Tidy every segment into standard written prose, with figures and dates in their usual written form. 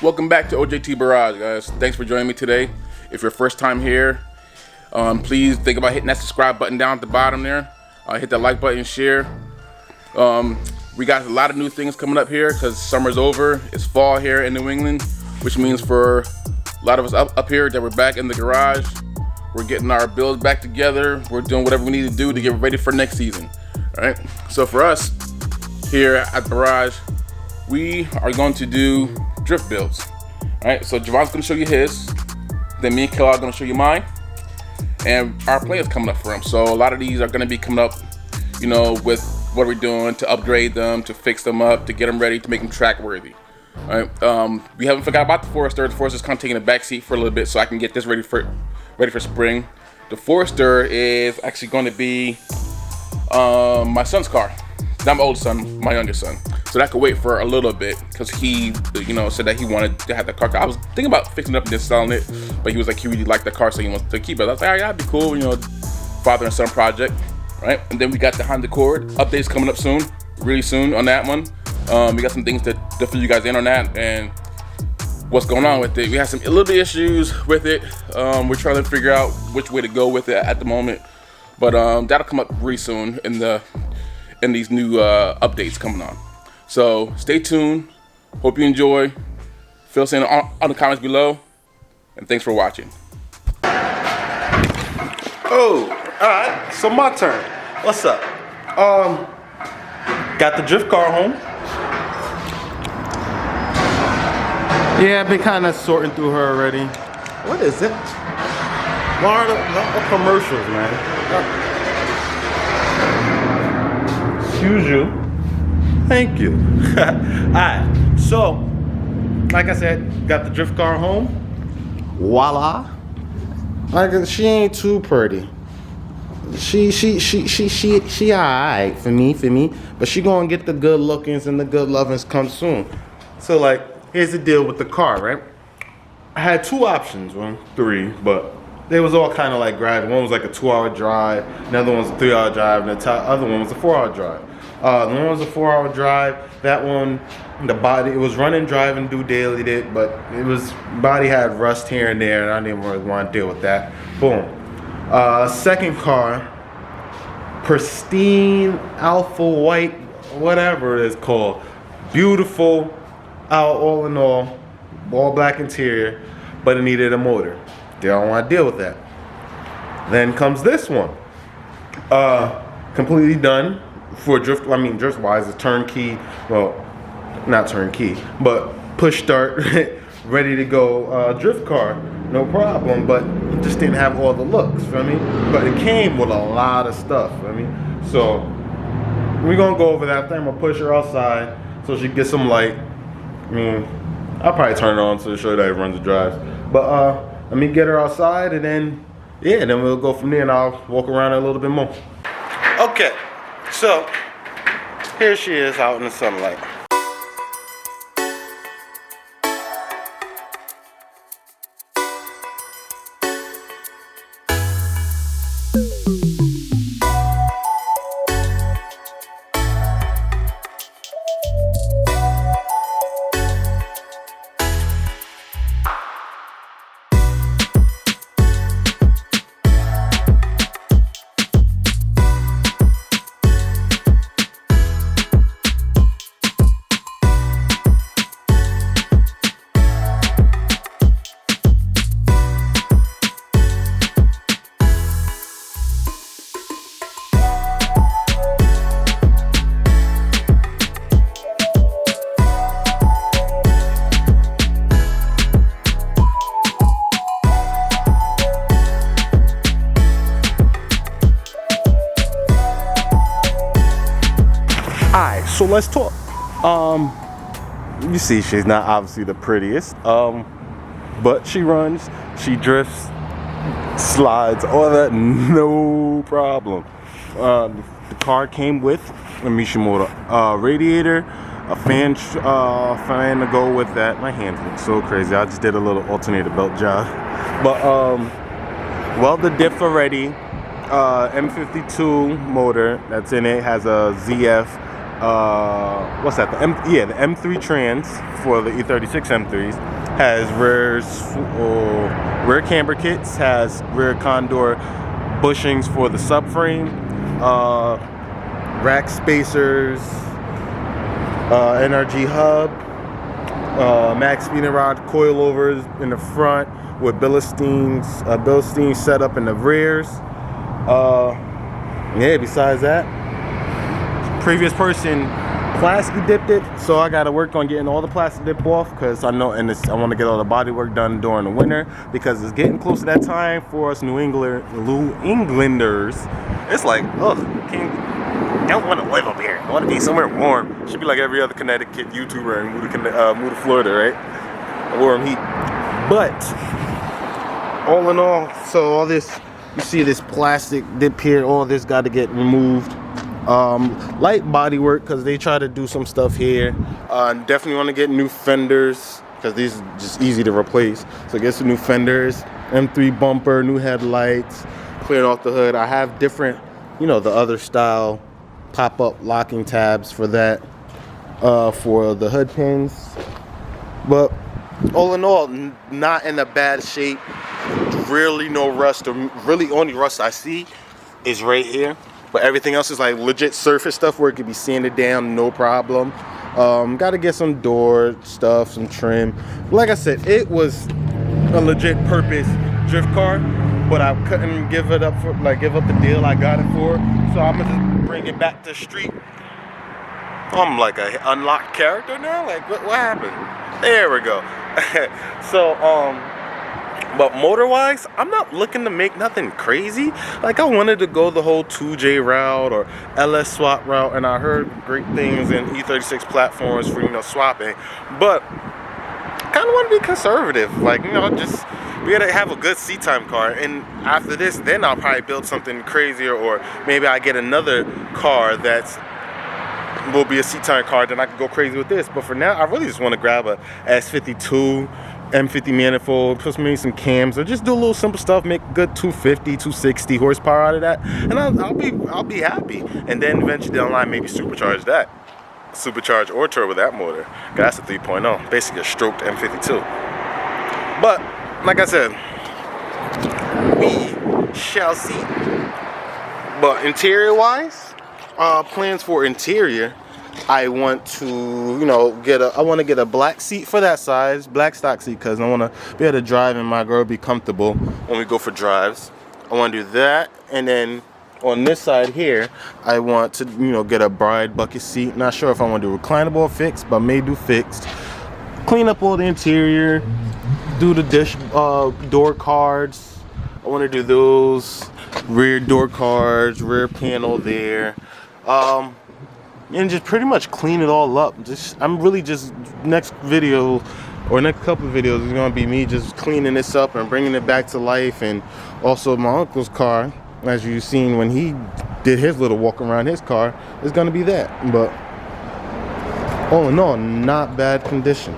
Welcome back to OJT Barrage, guys. Thanks for joining me today. If you're first time here, please think about hitting that subscribe button down at the bottom there. Hit that like button, share. We got a lot of new things coming up here because summer's over. It's fall here in New England, which means for a lot of us up here that we're back in the garage. We're getting our builds back together. We're doing whatever we need to do to get ready for next season. All right. So for us here at the garage, we are going to do drift builds. All right, so Jevon's gonna show you his, then me and Kelly are gonna show you mine, and our play is coming up for him. So a lot of these are gonna be coming up, you know, with what we're doing to upgrade them, to fix them up, to get them ready, to make them track worthy. All right, we haven't forgot about the Forester. The Forester's kind of taking a back seat for a little bit, so I can get this ready for spring. The Forester is actually going to be my son's car. Not my oldest son, my youngest son. So that could wait for a little bit because he, you know, said that he wanted to have the car. I was thinking about fixing it up and just selling it, but he was like, he really liked the car, so he wants to keep it. I was like, all right, that'd be cool, you know, father and son project, right? And then we got the Honda Accord updates coming up soon, really soon on that one. We got some things to fill you guys in on that and what's going on with it. We have some little bit issues with it. We're trying to figure out which way to go with it at the moment, but that'll come up really soon in these new updates coming on. So stay tuned. Hope you enjoy. Fill us in on the comments below. And thanks for watching. Oh, alright, so my turn. What's up? Got the drift car home. Yeah, I've been kind of sorting through her already. What is it? Why are the commercials, man? Excuse you. Thank you. Alright, so like I said, got the drift car home. Voila. Like, she ain't too pretty. She alright for me, but she gonna get the good lookings and the good lovings come soon. So like, here's the deal with the car, right? I had two options, well, three, but they was all kind of like grad. One was like a 2-hour drive, another one was a 3-hour drive, and the other one was a 4-hour drive. The one was a 4-hour drive. That one, the body, it was running, driving, do daily did, but it was, body had rust here and there, and I didn't really want to deal with that. Boom. Second car, pristine, alpha white, whatever it is called. Beautiful, all in all black interior, but it needed a motor. Didn't want to deal with that. Then comes this one. Completely done. For drift wise, a turnkey, well, not turnkey, but push start, ready to go drift car, no problem, but it just didn't have all the looks, feel me? But it came with a lot of stuff, feel me? So, we're gonna go over that thing. I'm gonna push her outside so she gets some light. I mean, I'll probably turn it on so to show you that it runs and drives. But let me get her outside and then, yeah, then we'll go from there and I'll walk around her a little bit more. Okay. So, here she is out in the sunlight. Alright, so let's talk. You see she's not obviously the prettiest, but she runs, she drifts, slides, all that, no problem. The car came with a Mishimoto radiator, a fan to go with that. My hands look so crazy. I just did a little alternator belt job. But welded diff already. M52 motor that's in it, has a ZF what's that? The M3 trans for the E36 M3s has rear camber kits, has rear condor bushings for the subframe, rack spacers, NRG hub, max speed and rod coilovers in the front with Bilstein setup in the rears. Yeah, besides that, previous person plastic dipped it, so I gotta work on getting all the plastic dip off, because I know, and I want to get all the body work done during the winter, because it's getting close to that time for us New Englanders. It's like, ugh, I don't want to live up here. I want to be somewhere warm. Should be like every other Connecticut YouTuber and move to Florida, right? Warm heat. But all in all, so all this, you see this plastic dip here, all this got to get removed. Light body work, because they try to do some stuff here. Definitely want to get new fenders, because these are just easy to replace. So get some new fenders, M3 bumper, new headlights, clearing off the hood. I have different, you know, the other style pop-up locking tabs for that, for the hood pins. But all in all, not in a bad shape. Really no rust, or really only rust I see is right here. But everything else is like legit surface stuff where it could be sanded down, no problem. Got to get some door stuff, some trim. Like I said, it was a legit purpose drift car, but I couldn't give it up for, like, give up the deal I got it for. So I'm gonna just bring it back to the street. I'm like a unlocked character now. Like what happened? There we go. So but motor-wise, I'm not looking to make nothing crazy. Like, I wanted to go the whole 2J route or LS swap route, and I heard great things in E36 platforms for, you know, swapping. But I kind of want to be conservative. Like, you know, just we gotta have a good seat time car. And after this, then I'll probably build something crazier, or maybe I get another car that's will be a seat time car, then I can go crazy with this. But for now, I really just want to grab a S52 M50 manifold, put maybe some cams, or just do a little simple stuff, make a good 250, 260 horsepower out of that, and I'll be happy. And then eventually down the line, maybe supercharge or turbo that motor. That's a 3.0, basically a stroked M52. But like I said, we shall see. But interior wise, plans for interior, I want to, you know, I want to get a black seat for that size, black stock seat, because I want to be able to drive and my girl be comfortable when we go for drives. I want to do that, and then on this side here, I want to, you know, get a bride bucket seat. Not sure if I want to do reclinable or fixed, but may do fixed. Clean up all the interior, do the door cards. I want to do those, rear door cards, rear panel there. And just pretty much clean it all up. I'm really just, next video or next couple of videos is gonna be me just cleaning this up and bringing it back to life. And also my uncle's car, as you've seen when he did his little walk around his car, is gonna be that. But all in all, not bad condition.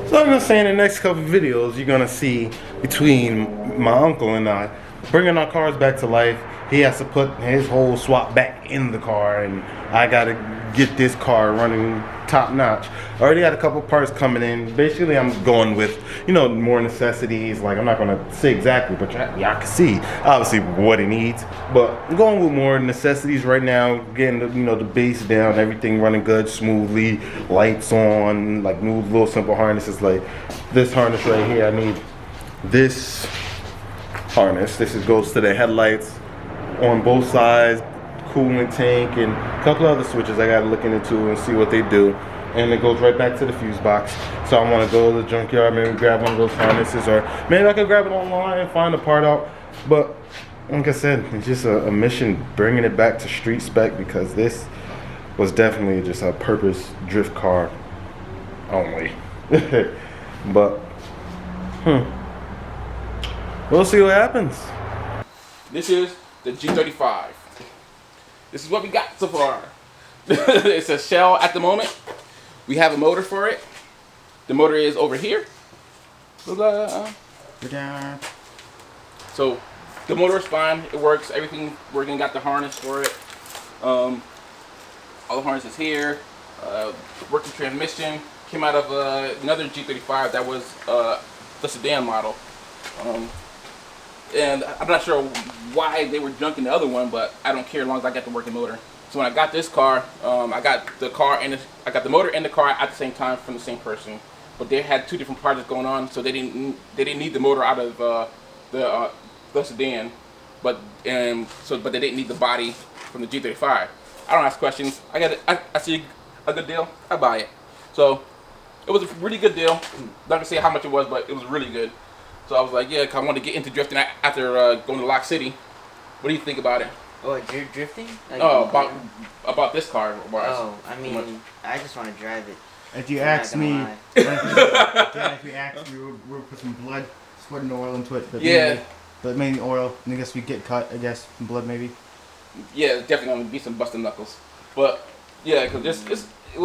So I'm gonna say in the next couple of videos, you're gonna see between my uncle and I bringing our cars back to life. He has to put his whole swap back in the car, and I gotta get this car running top notch. I already got a couple parts coming in. Basically, I'm going with, you know, more necessities. Like, I'm not gonna say exactly, but y'all can see obviously what it needs. But I'm going with more necessities right now, getting the, you know, the base down, everything running good, smoothly, lights on, like new little simple harnesses. Like this harness right here, I need this harness. Goes to the headlights on both sides, coolant tank, and a couple other switches I gotta look into and see what they do. And it goes right back to the fuse box. So I want to go to the junkyard, maybe grab one of those harnesses, or maybe I could grab it online and find the part out. But like I said, it's just a mission bringing it back to street spec, because this was definitely just a purpose drift car only. But we'll see what happens. This is the G35. This is what we got so far. It's a shell at the moment. We have a motor for it. The motor is over here. So the motor is fine. It works. Everything working. Got the harness for it. all the harnesses here. Working transmission. Came out of another G35 that was the sedan model. And I'm not sure why they were junking the other one, but I don't care as long as I got the working motor. So when I got this car, I got the motor and the car at the same time from the same person. But they had two different projects going on, so they didn't need the motor out of the sedan, but they didn't need the body from the G35. I don't ask questions. I see a good deal, I buy it. So it was a really good deal. Not gonna say how much it was, but it was really good. So I was like, yeah, 'cause I wanted to get into drifting after going to Lock City. What do you think about it? Oh, you're drifting? Like, Oh, about this car. Oh, I mean, I just want to drive it. If you ask me, if you ask me, we'll put some blood, sweat, and oil into it. But yeah. Mainly oil. And I guess we get cut. I guess some blood maybe. Yeah, it's definitely gonna be some busted knuckles. But yeah, because it's a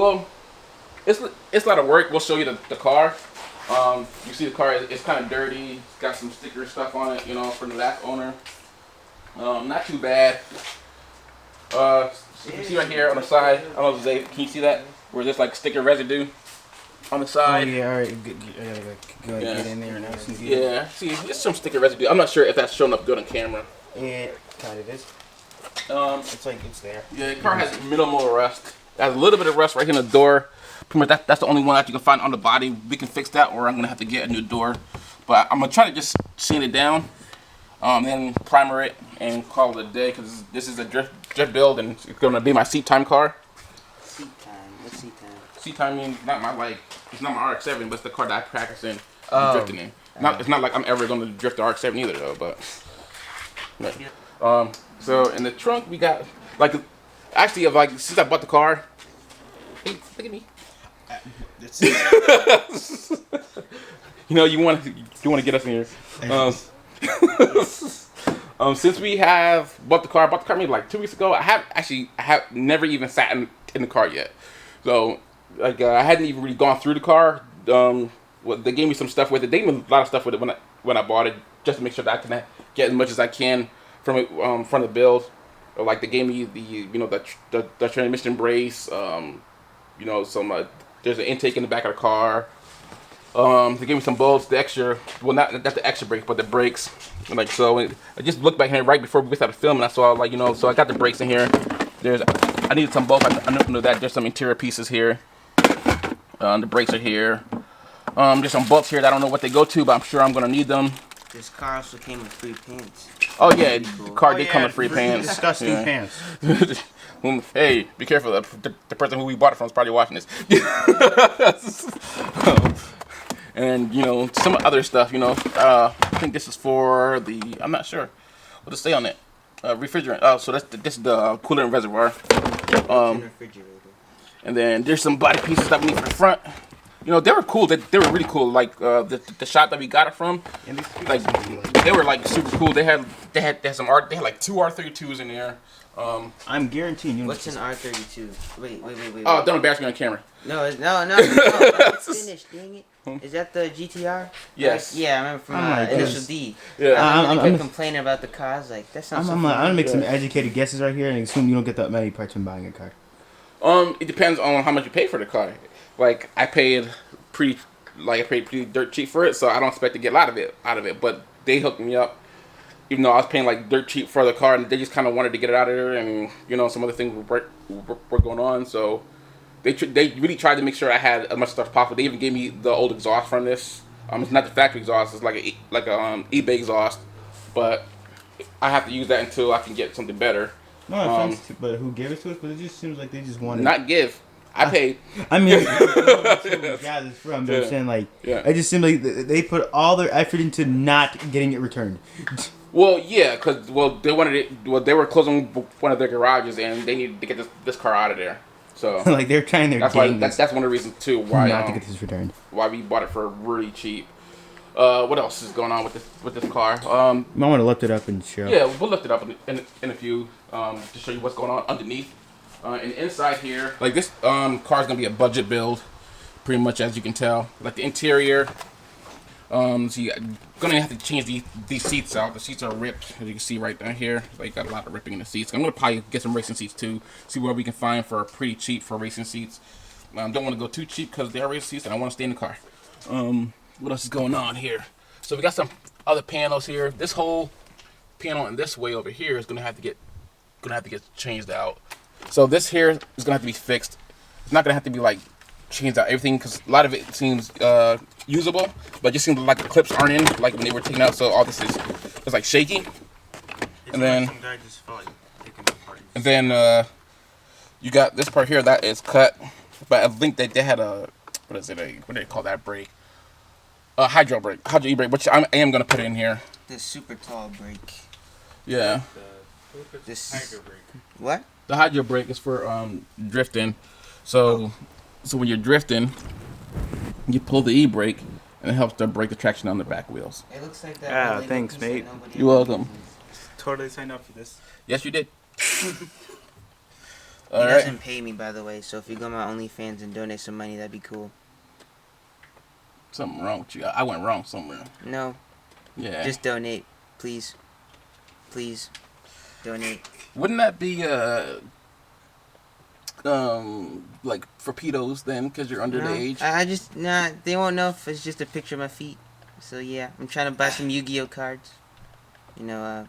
lot of work. We'll show you the car. You see the car, it's kind of dirty. It's got some sticker stuff on it, you know, from the last owner. Not too bad. You can see right here on the side, I don't know, Zay, can you see that? Where there's like sticker residue on the side. Oh, yeah, alright. I gotta go get in there now. Yeah, see, it's some sticker residue. I'm not sure if that's showing up good on camera. It kind of is. It's like, it's there. Yeah, the car has minimal rust. It has a little bit of rust right here in the door. Pretty much that's the only one that you can find on the body. We can fix that, or I'm gonna have to get a new door. But I'm gonna try to just sand it down, then primer it and call it a day, because this is a drift build and it's gonna be my seat time car. Seat time? What's seat time? Seat time means it's not my RX-7, but it's the car that I practice in drifting in. It's not like I'm ever gonna drift the RX-7 either though, but. So in the trunk we got since I bought the car. Hey, look at me. You know, you want to get us in here. Since we have bought the car maybe like 2 weeks ago. I have never even sat in the car yet. So I hadn't even really gone through the car. They gave me some stuff with it. They gave me a lot of stuff with it when I bought it, just to make sure that I can get as much as I can from it from the build. Like they gave me the transmission brace. There's an intake in the back of the car. They gave me some bolts, the extra, well not the extra brakes, but the brakes. And I just looked back here right before we started filming. I saw so I got the brakes in here. I needed some bolts. I know that there's some interior pieces here. The brakes are here. There's some bolts here that I don't know what they go to, but I'm sure I'm gonna need them. This car also came with free pants. Oh yeah, the car did come with free pants. Disgusting pants. Hey, be careful. The person who we bought it from is probably watching this. And some other stuff. I think this is for I'm not sure what to say on it. Refrigerant. Oh, so this is the coolant reservoir. Refrigerator. And then there's some body pieces that we need for the front. They were cool. They were really cool. Like the shop that we got it from, they were like super cool. They had some art. They had like 2 R32s in there. I'm guaranteeing you. What's an R32? Wait. Oh, don't embarrass me on camera. No. Finish, dang it. Is that the GTR? Yes. Yeah, I remember from Initial D. Yeah. I'm complaining about the cars. Like that sounds. I'm gonna make some educated guesses right here and assume you don't get that many parts when buying a car. It depends on how much you pay for the car. Like I paid pretty dirt cheap for it, so I don't expect to get a lot of it out of it. But they hooked me up, even though I was paying like dirt cheap for the car, and they just kind of wanted to get it out of there, and some other things were going on. So they really tried to make sure I had as much stuff as possible. They even gave me the old exhaust from this. It's not the factory exhaust. It's like a eBay exhaust, but I have to use that until I can get something better. No offense, but who gave it to us? But it just seems like they just wanted. Not give. I paid. I mean, guys is from. But I'm saying it just seemed like they put all their effort into not getting it returned. Well, yeah, because they wanted it. Well, they were closing one of their garages, and they needed to get this car out of there. So they're trying their. That's one of the reasons too why not to get this returned. Why we bought it for really cheap. What else is going on with this car? I want to lift it up and show. Yeah, we'll lift it up in a few to show you what's going on underneath. And inside here, like this car's gonna be a budget build, pretty much, as you can tell. Like the interior, So you're gonna have to change these seats out. The seats are ripped, as you can see right down here. Like, got a lot of ripping in the seats. I'm gonna probably get some racing seats too. See what we can find for pretty cheap for racing seats. Don't want to go too cheap because they are racing seats, and I want to stay in the car. What else is going on here? So we got some other panels here. This whole panel in this way over here is gonna have to get changed out. So this here is gonna have to be fixed. It's not gonna have to be like changed out everything because a lot of it seems usable, but it just seems like the clips aren't in like when they were taken out. So all this is it's like shaky. And then you got this part here that is cut, but I think that they had a what do they call that brake? A hydro e-brake, which I am gonna put in here. The super tall brake. Yeah. This hydro brake. What? The hydro brake is for drifting. So when you're drifting, you pull the e-brake and it helps to break the traction on the back wheels. It looks like that. Yeah, thanks, mate. You're welcome. Totally signed up for this. Yes, you did. He All right. doesn't pay me, by the way, so if you go on my OnlyFans and donate some money, that'd be cool. Something wrong with you. I went wrong somewhere. No. Yeah. Just donate, please. Please, donate. Wouldn't that be like for pedos then, because you're under the age? I just they won't know if it's just a picture of my feet. So yeah, I'm trying to buy some Yu-Gi-Oh cards. You know,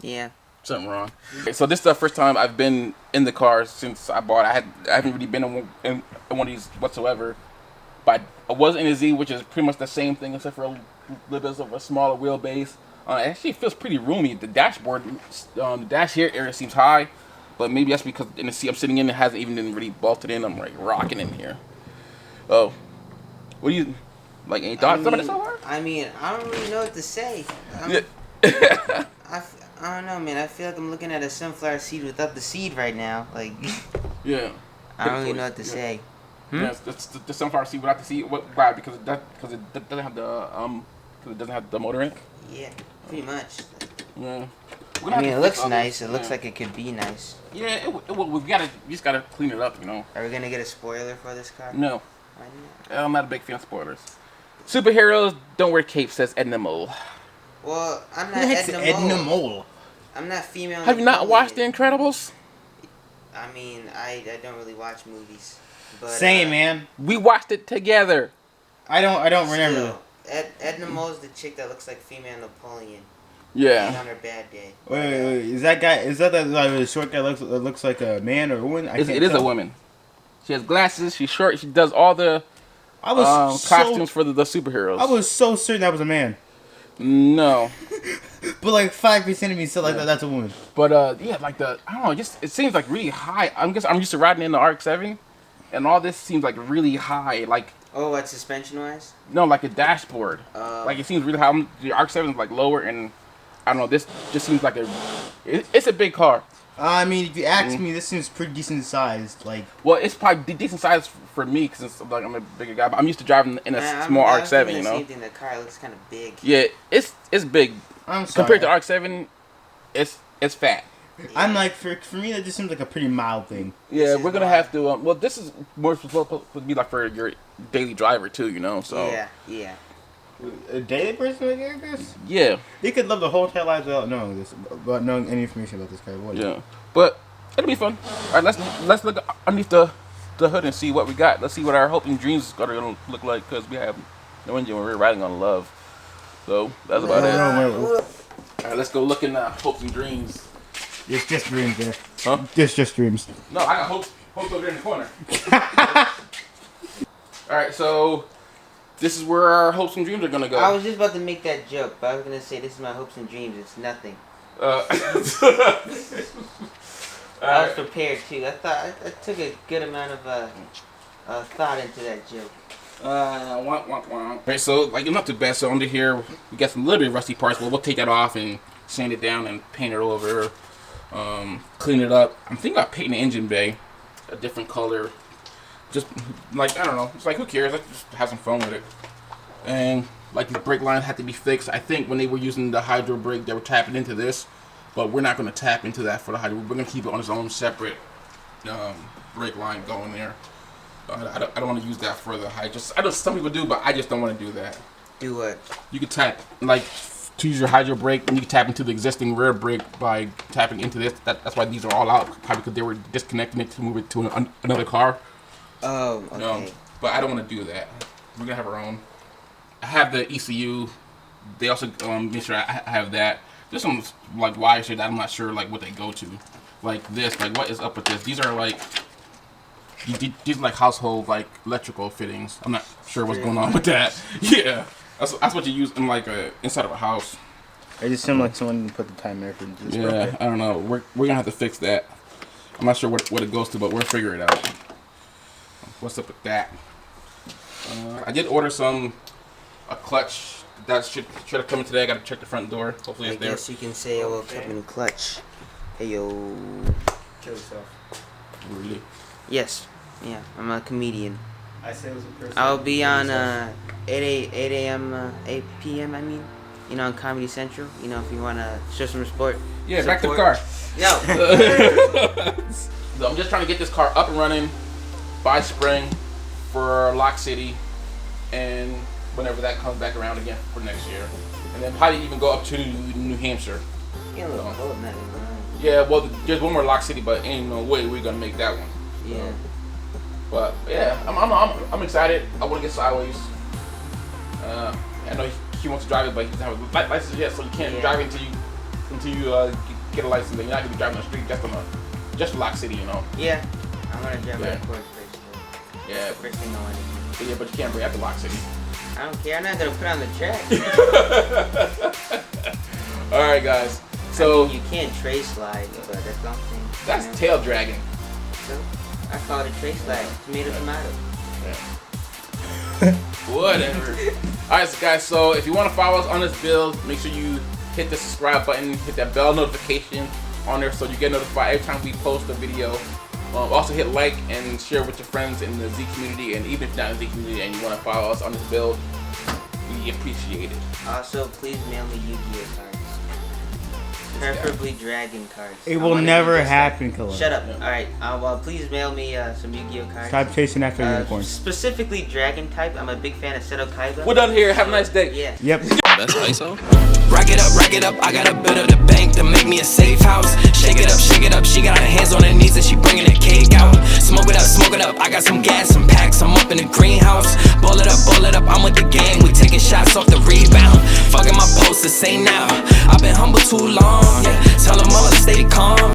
yeah. Something wrong. Okay, so this is the first time I've been in the car since I bought it. I haven't really been in one of these whatsoever. But I was in a Z, which is pretty much the same thing except for a little bit of a smaller wheelbase. Actually, it feels pretty roomy. The dashboard, the dash here area seems high, but maybe that's because in the seat I'm sitting in, it hasn't even been really bolted in. I'm like rocking in here. Oh, what do you like? Any thoughts about it so far? I mean, I don't really know what to say. Yeah. I don't know, man. I feel like I'm looking at a sunflower seed without the seed right now. Like, Yeah. I don't really know what to say. Yeah, the sunflower seed without the seed. Why? Because it doesn't have the motor in it. Yeah, pretty much. Yeah. I mean, it looks nice. It looks like it could be nice. Yeah, we just gotta clean it up, you know. Are we gonna get a spoiler for this car? No, Why not? I'm not a big fan of spoilers. Superheroes don't wear capes, says Edna Mole. Well, I'm not That's Edna Mole. Mole. I'm not female. Have you not Napoleon. watched The Incredibles? I mean, I don't really watch movies. But, Same, man. We watched it together. I don't remember. Still, Edna Mole's the chick that looks like female Napoleon. Yeah. On her bad day. Wait. Is that the short guy looks like a man or a woman? It is a woman. She has glasses. She's short. She does all the costumes for the superheroes. I was so certain that was a man. No. But like 5% of me said like that's a woman. But yeah, like I don't know, just it seems like really high. I'm used to riding in the RX-7, and all this seems like really high. Like Oh, what, suspension wise? no, like a dashboard. Like it seems really high. The RX-7 is like lower, and I don't know. This just seems like it's a big car. I mean, if you ask me, this seems pretty decent sized. Like, well, it's probably decent size for me because like I'm a bigger guy. But I'm used to driving in a small RX-7. You know. Same thing. The car looks kind of big. Yeah, it's big. I'm sorry. Compared to RX-7, it's fat. Yeah. I'm like, for me, that just seems like a pretty mild thing. Yeah, we're gonna have to. Well, this is more supposed to be like for your daily driver too, you know. So Yeah. A daily person, I guess. yeah, They could live the whole entire lives without knowing this, without knowing any information about this car. yeah. But it'll be fun. All right, let's look underneath the hood and see what we got. Let's see what our hopes and dreams are gonna look like because we have no engine. We're riding on love. So that's about it. All right, let's go look in hopes and dreams. It's just dreams there. Huh? It's just dreams. No, I got hopes over there in the corner. All right, so this is where our hopes and dreams are gonna go. I was just about to make that joke, but I was gonna say this is my hopes and dreams. It's nothing. I I was prepared too. I took a good amount of thought into that joke. Okay, so like it's not too bad. So under here we got some little bit of rusty parts, but we'll take that off and sand it down and paint it over, clean it up. I'm thinking about painting the engine bay a different color. Just like I don't know, it's like who cares? Let's just have some fun with it. And like the brake line had to be fixed. I think when they were using the hydro brake, they were tapping into this, but we're not going to tap into that for the hydro. We're going to keep it on its own separate brake line going there. I don't want to use that for the high. I know some people do, but I just don't want to do that. Do what? You can tap like to use your hydro brake, and you can tap into the existing rear brake by tapping into this. That's why these are all out, probably because they were disconnecting it to move it to another car. Oh, okay. But I don't want to do that. We're gonna have our own. I have the ECU. They also make sure I have that. There's some like wire shit that I'm not sure like what they go to. Like this, like what is up with this? These are like these are like household like electrical fittings. I'm not sure what's going on with that. Yeah, that's what you use in like inside of a house. It just seemed like someone put the timer for this. Yeah, I don't know. We're gonna have to fix that. I'm not sure what it goes to, but we'll figure it out. What's up with that? I did order a clutch that should have come in today. I gotta check the front door. Hopefully it's there. I guess you can say it will come in clutch. Hey yo. Kill yourself. Really? Yes. Yeah, I'm a comedian. I said it was a person. I'll be on 8 p.m. I mean, you know, on Comedy Central. You know, if you wanna show some support. Yeah, back to the car. No. I'm just trying to get this car up and running by spring for Lock City, and whenever that comes back around again for next year, and then probably even go up to New Hampshire. Yeah, look cold, man. Yeah, well, there's one more Lock City, but ain't no way we're gonna make that one. Yeah. But yeah, I'm excited. I want to get sideways. I know he wants to drive it, but he doesn't have a license yet, so you can't drive it until you get a license. Then you're not gonna be driving on the street just for Lock City, you know. Yeah. I'm gonna drive my Accord first. Yeah. First thing I want to do. Yeah, but you can't bring it to Lock City. I don't care. I'm not gonna put it on the track. All right, guys. So I mean, you can't trace slide, but that's something. that's tail dragging. So I call it a trace slide. Tomato, tomato. Whatever. Alright, so guys, so if you want to follow us on this build, make sure you hit the subscribe button, hit that bell notification on there so you get notified every time we post a video. Also hit like and share with your friends in the Z community, and even if you're not in the Z community and you want to follow us on this build, we appreciate it. Also, please mail me Yu-Gi-Oh cards. Preferably dragon cards. It will never happen, Khalil. Shut up. Alright, well, please mail me some Yu-Gi-Oh cards. Stop chasing after unicorns. Specifically dragon type. I'm a big fan of Seto Kaiba. We're done here. Have a nice day. Yeah. Yep. That's ISO. Rack it up, I got a bit of the bank to make me a safe house. Shake it up, she got her hands on her knees and she bringing the cake out. Smoke it up, I got some gas, some packs, I'm up in the greenhouse. Ball it up, I'm with the gang, we taking shots off the rebound. Fucking my posters, say now, I've been humble too long, yeah. Tell them all to stay calm.